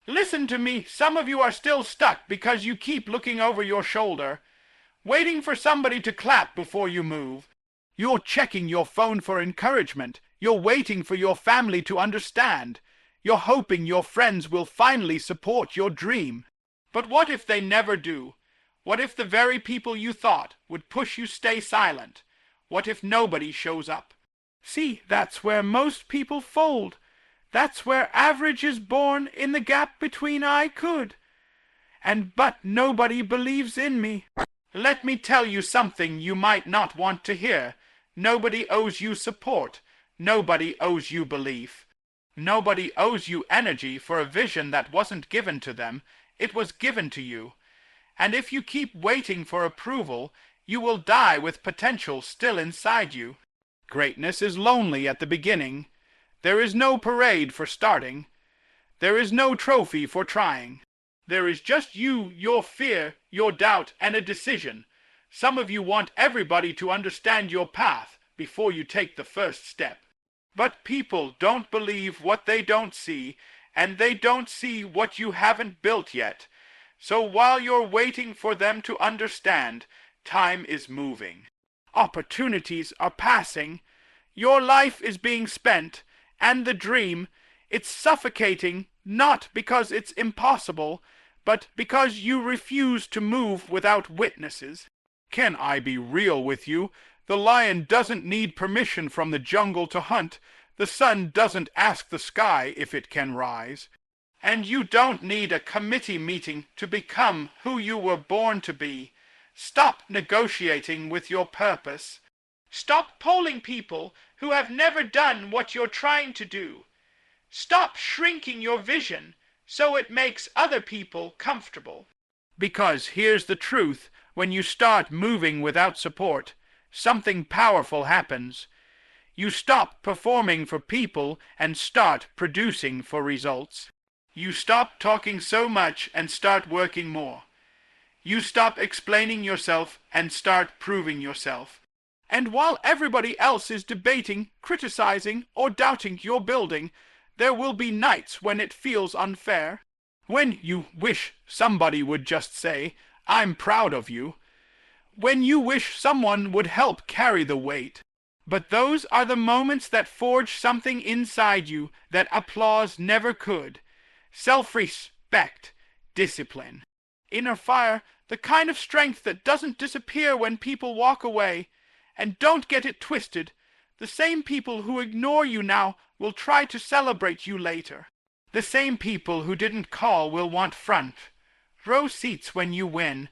Listen to me, some of you are still stuck because you keep looking over your shoulder, waiting for somebody to clap before you move. You're checking your phone for encouragement. You're waiting for your family to understand. You're hoping your friends will finally support your dream. But what if they never do? What if the very people you thought would push you stay silent? What if nobody shows up? See, that's where most people fold. That's where average is born, in the gap between I could. But nobody believes in me. Let me tell you something you might not want to hear. Nobody owes you support. Nobody owes you belief. Nobody owes you energy for a vision that wasn't given to them. It was given to you. And if you keep waiting for approval, you will die with potential still inside you. Greatness is lonely at the beginning. There is no parade for starting. There is no trophy for trying. There is just you, your fear, your doubt, and a decision. Some of you want everybody to understand your path before you take the first step. But people don't believe what they don't see, and they don't see what you haven't built yet. So while you're waiting for them to understand, time is moving. Opportunities are passing. Your life is being spent, and the dream, it's suffocating, not because it's impossible, but because you refuse to move without witnesses. Can I be real with you? The lion doesn't need permission from the jungle to hunt. The sun doesn't ask the sky if it can rise. And you don't need a committee meeting to become who you were born to be. Stop negotiating with your purpose. Stop polling people who have never done what you're trying to do. Stop shrinking your vision so it makes other people comfortable. Because here's the truth, when you start moving without support, something powerful happens. You stop performing for people and start producing for results. You stop talking so much and start working more. You stop explaining yourself and start proving yourself. And while everybody else is debating, criticizing, or doubting your building, there will be nights when it feels unfair. When you wish somebody would just say, "I'm proud of you." When you wish someone would help carry the weight. But those are the moments that forge something inside you that applause never could. Self-respect, discipline, inner fire, the kind of strength that doesn't disappear when people walk away. And don't get it twisted. The same people who ignore you now will try to celebrate you later. The same people who didn't call will want front row seats when you win.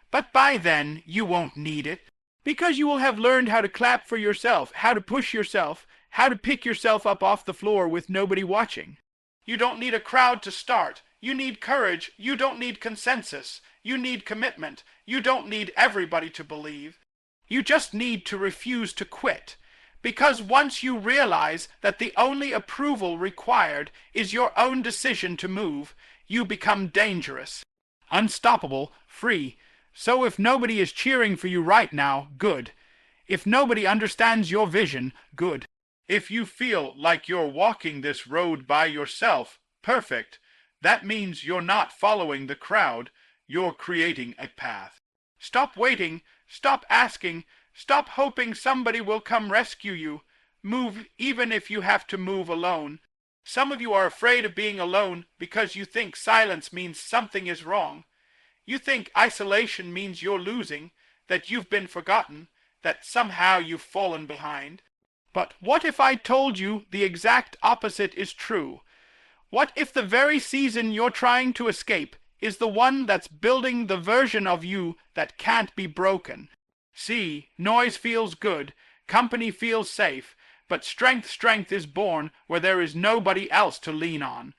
But by then, you won't need it. Because you will have learned how to clap for yourself, how to push yourself, how to pick yourself up off the floor with nobody watching. You don't need a crowd to start. You need courage. You don't need consensus. You need commitment. You don't need everybody to believe. You just need to refuse to quit. Because once you realize that the only approval required is your own decision to move, you become dangerous, unstoppable, free. So if nobody is cheering for you right now, good. If nobody understands your vision, good. If you feel like you're walking this road by yourself, perfect. That means you're not following the crowd. You're creating a path. Stop waiting. Stop asking. Stop hoping somebody will come rescue you. Move even if you have to move alone. Some of you are afraid of being alone because you think silence means something is wrong. You think isolation means you're losing, that you've been forgotten, that somehow you've fallen behind. But what if I told you the exact opposite is true? What if the very season you're trying to escape is the one that's building the version of you that can't be broken? See, noise feels good, company feels safe, but strength is born where there is nobody else to lean on.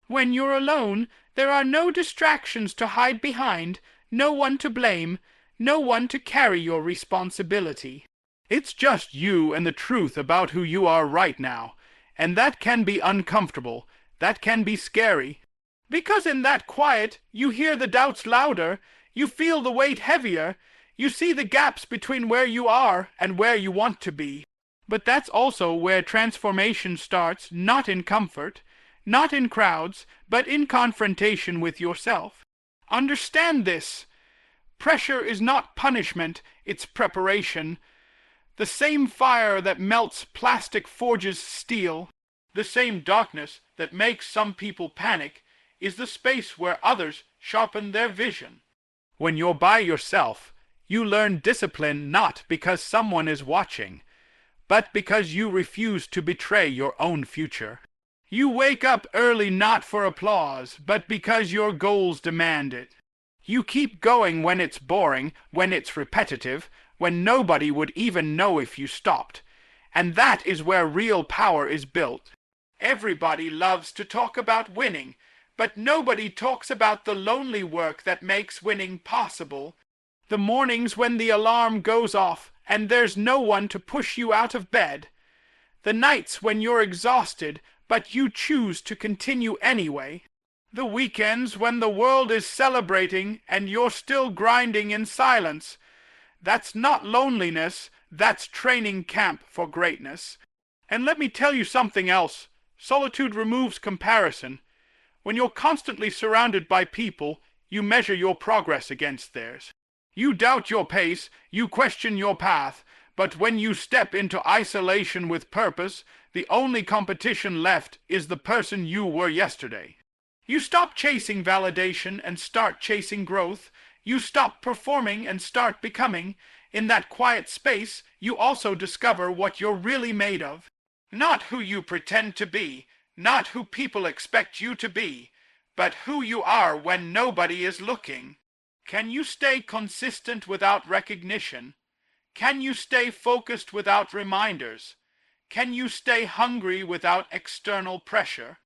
When you're alone, there are no distractions to hide behind, no one to blame, no one to carry your responsibility. It's just you and the truth about who you are right now, and that can be uncomfortable, that can be scary. Because in that quiet, you hear the doubts louder, you feel the weight heavier, you see the gaps between where you are and where you want to be. But that's also where transformation starts, not in comfort, not in crowds, but in confrontation with yourself. Understand this. Pressure is not punishment, it's preparation. The same fire that melts plastic forges steel. The same darkness that makes some people panic is the space where others sharpen their vision. When you're by yourself, you learn discipline not because someone is watching, but because you refuse to betray your own future. You wake up early not for applause, but because your goals demand it. You keep going when it's boring, when it's repetitive, when nobody would even know if you stopped. And that is where real power is built. Everybody loves to talk about winning, but nobody talks about the lonely work that makes winning possible. The mornings when the alarm goes off and there's no one to push you out of bed. The nights when you're exhausted, but you choose to continue anyway. The weekends when the world is celebrating and you're still grinding in silence. That's not loneliness, that's training camp for greatness. And let me tell you something else. Solitude removes comparison. When you're constantly surrounded by people, you measure your progress against theirs. You doubt your pace, you question your path, but when you step into isolation with purpose, the only competition left is the person you were yesterday. You stop chasing validation and start chasing growth. You stop performing and start becoming. In that quiet space, you also discover what you're really made of. Not who you pretend to be, not who people expect you to be, but who you are when nobody is looking. Can you stay consistent without recognition? Can you stay focused without reminders? Can you stay hungry without external pressure?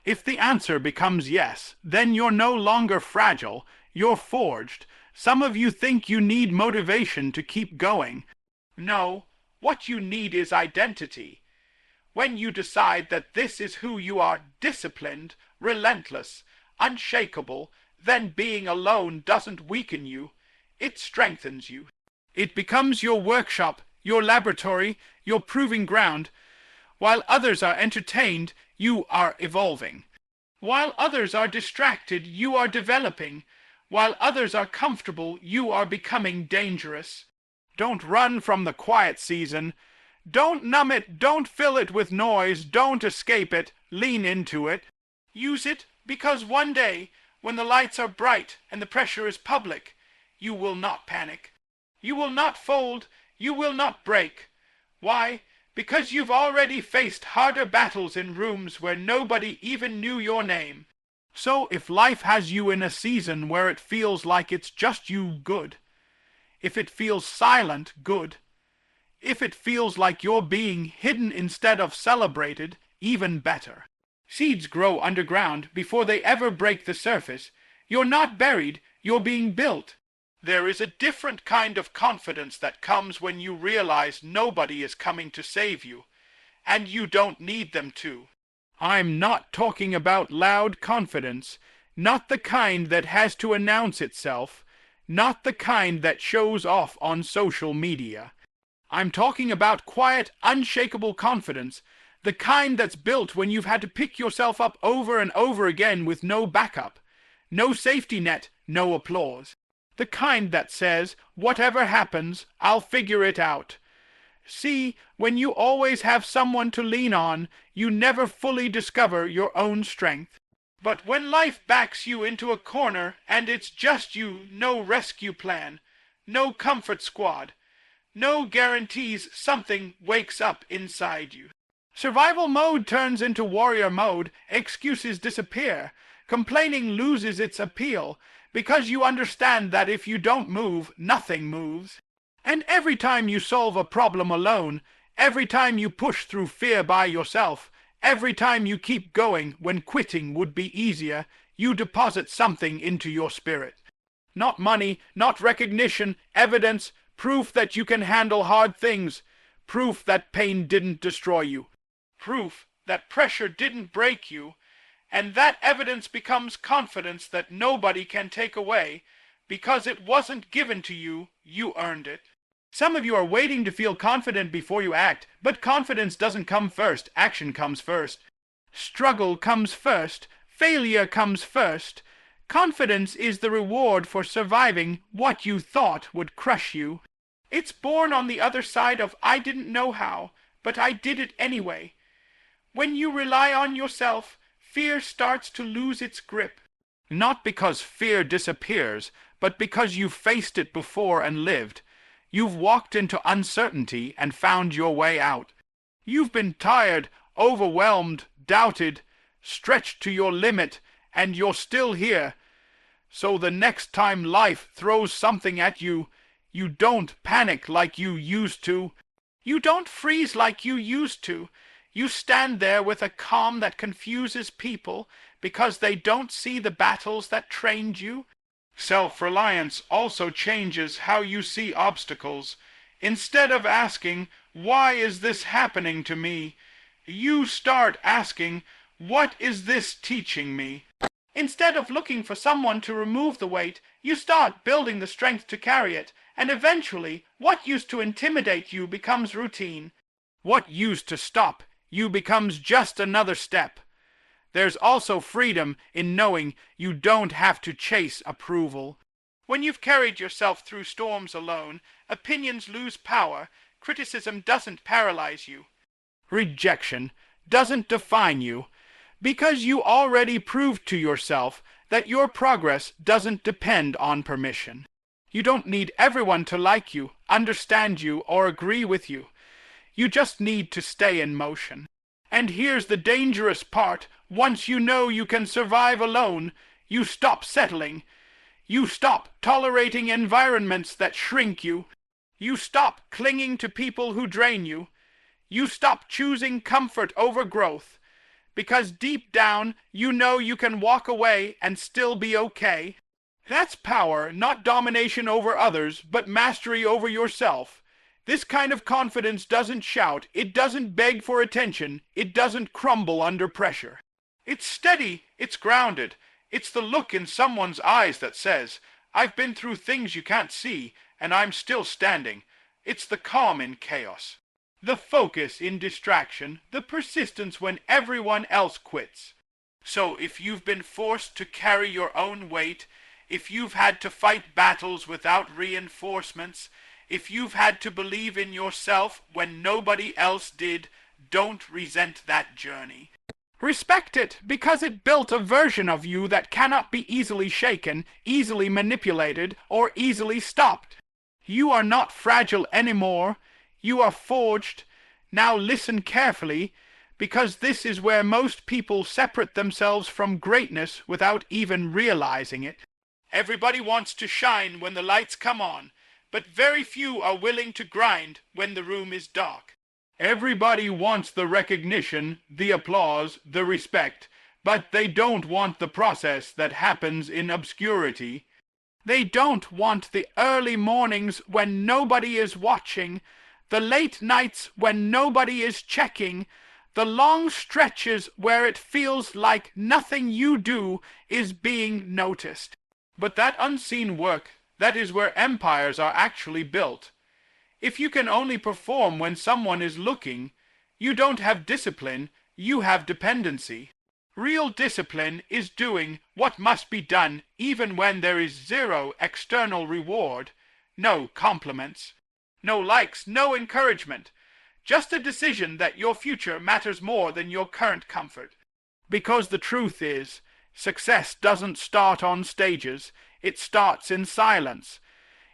If the answer becomes yes, then you're no longer fragile, you're forged. Some of you think you need motivation to keep going. No, what you need is identity. When you decide that this is who you are, disciplined, relentless, unshakable, then being alone doesn't weaken you, it strengthens you. It becomes your workshop, your laboratory, your proving ground. While others are entertained, you are evolving. While others are distracted, you are developing. While others are comfortable, you are becoming dangerous. Don't run from the quiet season. Don't numb it, don't fill it with noise, don't escape it, lean into it. Use it because one day, when the lights are bright and the pressure is public, you will not panic. You will not fold, you will not break. Why? Because you've already faced harder battles in rooms where nobody even knew your name. So if life has you in a season where it feels like it's just you, good. If it feels silent, good. If it feels like you're being hidden instead of celebrated, even better. Seeds grow underground before they ever break the surface. You're not buried, you're being built. There is a different kind of confidence that comes when you realize nobody is coming to save you, and you don't need them to. I'm not talking about loud confidence, not the kind that has to announce itself, not the kind that shows off on social media. I'm talking about quiet, unshakable confidence, the kind that's built when you've had to pick yourself up over and over again with no backup, no safety net, no applause. The kind that says, whatever happens, I'll figure it out. See, when you always have someone to lean on, you never fully discover your own strength. But when life backs you into a corner and it's just you, no rescue plan, no comfort squad, no guarantees something wakes up inside you. Survival mode turns into warrior mode, excuses disappear, complaining loses its appeal, because you understand that if you don't move, nothing moves. And every time you solve a problem alone, every time you push through fear by yourself, every time you keep going when quitting would be easier, you deposit something into your spirit. Not money, not recognition, evidence, proof that you can handle hard things, proof that pain didn't destroy you, proof that pressure didn't break you, and that evidence becomes confidence that nobody can take away. Because it wasn't given to you, you earned it. Some of you are waiting to feel confident before you act, but confidence doesn't come first, action comes first. Struggle comes first. Failure comes first. Confidence is the reward for surviving what you thought would crush you. It's born on the other side of "I didn't know how, but I did it anyway." When you rely on yourself, fear starts to lose its grip. Not because fear disappears, but because you've faced it before and lived. You've walked into uncertainty and found your way out. You've been tired, overwhelmed, doubted, stretched to your limit, and you're still here. So the next time life throws something at you, you don't panic like you used to. You don't freeze like you used to. You stand there with a calm that confuses people because they don't see the battles that trained you. Self-reliance also changes how you see obstacles. Instead of asking, "Why is this happening to me?" you start asking, "What is this teaching me?" Instead of looking for someone to remove the weight, you start building the strength to carry it, and eventually, what used to intimidate you becomes routine. What used to stop you becomes just another step. There's also freedom in knowing you don't have to chase approval. When you've carried yourself through storms alone, opinions lose power, criticism doesn't paralyze you. Rejection doesn't define you, because you already proved to yourself that your progress doesn't depend on permission. You don't need everyone to like you, understand you, or agree with you. You just need to stay in motion. And here's the dangerous part. Once you know you can survive alone, you stop settling. You stop tolerating environments that shrink you. You stop clinging to people who drain you. You stop choosing comfort over growth. Because deep down, you know you can walk away and still be okay. That's power, not domination over others, but mastery over yourself. This kind of confidence doesn't shout, it doesn't beg for attention, it doesn't crumble under pressure. It's steady, it's grounded. It's the look in someone's eyes that says, "I've been through things you can't see, and I'm still standing." It's the calm in chaos. The focus in distraction, the persistence when everyone else quits. So if you've been forced to carry your own weight, if you've had to fight battles without reinforcements, if you've had to believe in yourself when nobody else did, don't resent that journey. Respect it, because it built a version of you that cannot be easily shaken, easily manipulated, or easily stopped. You are not fragile anymore. You are forged. Now listen carefully, because this is where most people separate themselves from greatness without even realizing it. Everybody wants to shine when the lights come on, but very few are willing to grind when the room is dark. Everybody wants the recognition, the applause, the respect, but they don't want the process that happens in obscurity. They don't want the early mornings when nobody is watching, the late nights when nobody is checking, the long stretches where it feels like nothing you do is being noticed. But that unseen work, that is where empires are actually built. If you can only perform when someone is looking, you don't have discipline, you have dependency. Real discipline is doing what must be done even when there is zero external reward, no compliments, no likes, no encouragement, just a decision that your future matters more than your current comfort. Because the truth is, success doesn't start on stages, it starts in silence.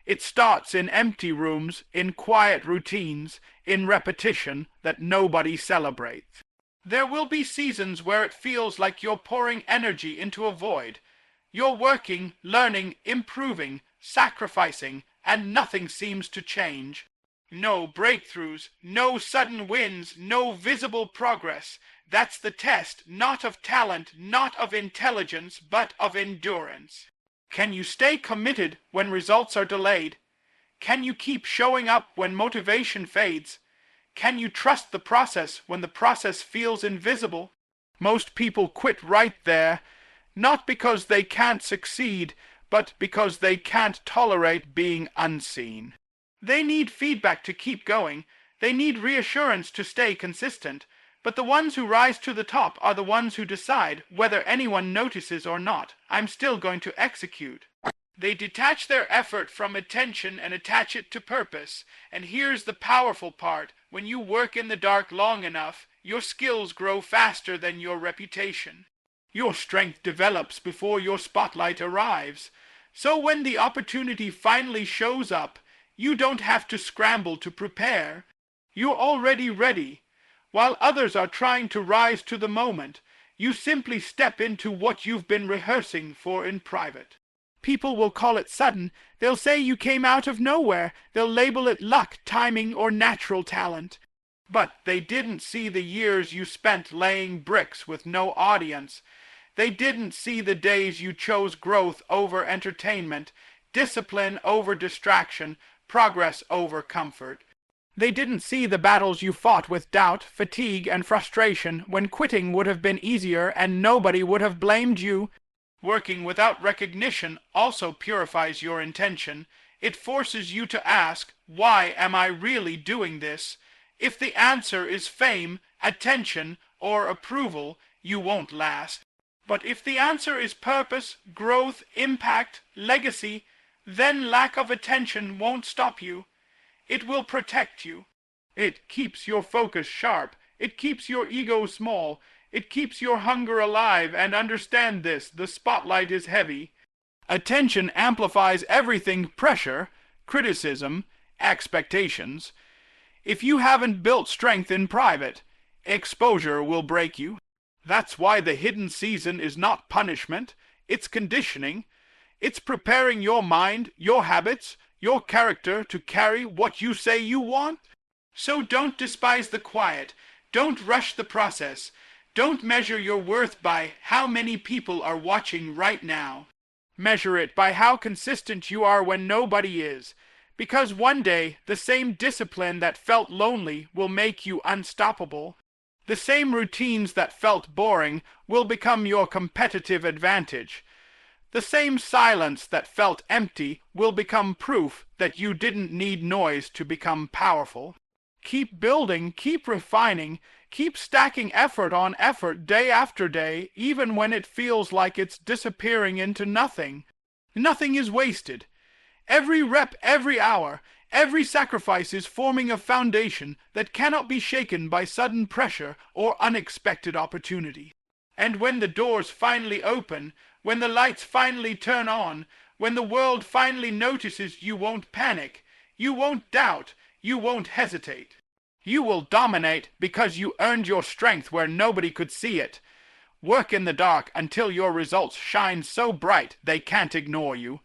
It starts in empty rooms, in quiet routines, in repetition that nobody celebrates. There will be seasons where it feels like you're pouring energy into a void. You're working, learning, improving, sacrificing, and nothing seems to change. No breakthroughs, no sudden wins, no visible progress. That's the test, not of talent, not of intelligence, but of endurance. Can you stay committed when results are delayed? Can you keep showing up when motivation fades? Can you trust the process when the process feels invisible? Most people quit right there, not because they can't succeed, but because they can't tolerate being unseen. They need feedback to keep going. They need reassurance to stay consistent. But the ones who rise to the top are the ones who decide, whether anyone notices or not, I'm still going to execute. They detach their effort from attention and attach it to purpose. And here's the powerful part. When you work in the dark long enough, your skills grow faster than your reputation. Your strength develops before your spotlight arrives. So when the opportunity finally shows up, you don't have to scramble to prepare. You're already ready. While others are trying to rise to the moment, you simply step into what you've been rehearsing for in private. People will call it sudden. They'll say you came out of nowhere. They'll label it luck, timing, or natural talent. But they didn't see the years you spent laying bricks with no audience. They didn't see the days you chose growth over entertainment, discipline over distraction, progress over comfort. They didn't see the battles you fought with doubt, fatigue, and frustration when quitting would have been easier and nobody would have blamed you. Working without recognition also purifies your intention. It forces you to ask, why am I really doing this? If the answer is fame, attention, or approval, you won't last. But if the answer is purpose, growth, impact, legacy, then lack of attention won't stop you. It will protect you. It keeps your focus sharp. It keeps your ego small. It keeps your hunger alive, and understand this, the spotlight is heavy. Attention amplifies everything: pressure, criticism, expectations. If you haven't built strength in private, exposure will break you. That's why the hidden season is not punishment, it's conditioning. It's preparing your mind, your habits, your character to carry what you say you want. So don't despise the quiet. Don't rush the process. Don't measure your worth by how many people are watching right now. Measure it by how consistent you are when nobody is. Because one day, the same discipline that felt lonely will make you unstoppable. The same routines that felt boring will become your competitive advantage. The same silence that felt empty will become proof that you didn't need noise to become powerful. Keep building, keep refining, keep stacking effort on effort day after day, even when it feels like it's disappearing into nothing. Nothing is wasted. Every rep, every hour, every sacrifice is forming a foundation that cannot be shaken by sudden pressure or unexpected opportunity. And when the doors finally open, when the lights finally turn on, when the world finally notices, you won't panic, you won't doubt, you won't hesitate. You will dominate because you earned your strength where nobody could see it. Work in the dark until your results shine so bright they can't ignore you.